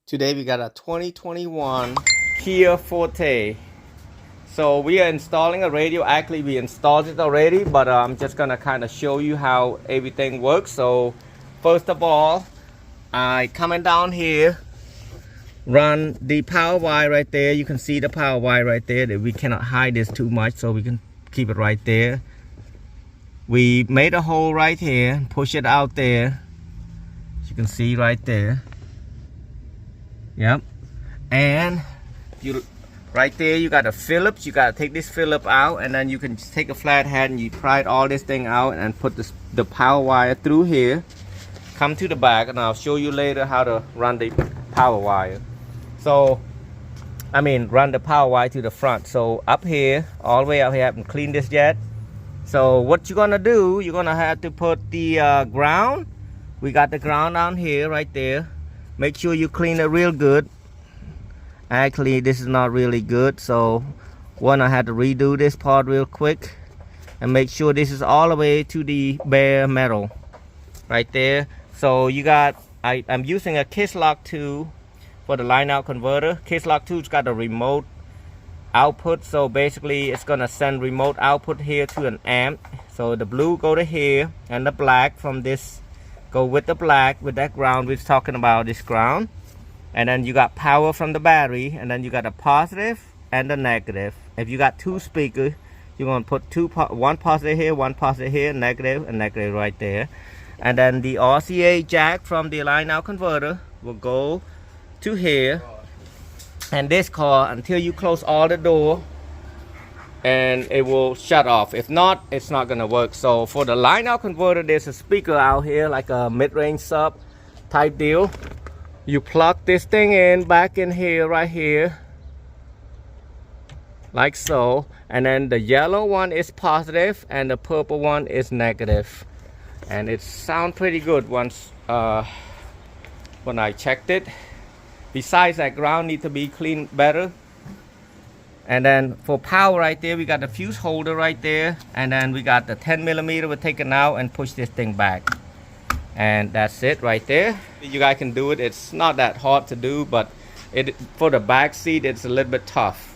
Today we got a 2021 Kia Forte. So we are installing a radio. Actually, we installed it already, but I'm just gonna kind of show you how everything works. So first of all, I coming down here, run the power wire right there. You can see the power wire right there. That we cannot hide this too much, so we can keep it right there. We made a hole right here, push it out there. As you can see right there. Yep. And you right there, you got a Phillips. You got to take this Phillips out, and then you can just take a flathead and you pry all this thing out and put the power wire through here. Come to the back, and I'll show you later how to run the power wire. So run the power wire to the front. So up here, all the way up here, I haven't cleaned this yet. So what you're gonna do, you're gonna have to put the ground. We got the ground down here right there. Make sure you clean it real good. Actually, this is not really good, so I had to redo this part real quick and make sure this is all the way to the bare metal right there. So you got, I'm using a Kiss Lock 2 for the line out converter. Kiss Lock 2's got a remote output, so basically it's gonna send remote output here to an amp. So the blue go to here, and the black from this go with the black, with that ground we was talking about, this ground. And then you got power from the battery, and then you got a positive and a negative. If you got two speakers, you're gonna put one positive here, one positive here, negative and negative right there. And then the RCA jack from the line out converter will go to here, and this car until you close all the door, and it will shut off. If not, it's not gonna work. So for the line out converter, there's a speaker out here, like a mid-range sub type deal. You plug this thing in back in here, right here, like so. And then the yellow one is positive and the purple one is negative. And it sounds pretty good once when I checked it. Besides, that ground need to be cleaned better. And then for power right there, we got the fuse holder right there, and then we got the 10mm we're taking out and push this thing back. And that's it right there. You guys can do it. It's not that hard to do, but for the back seat, it's a little bit tough.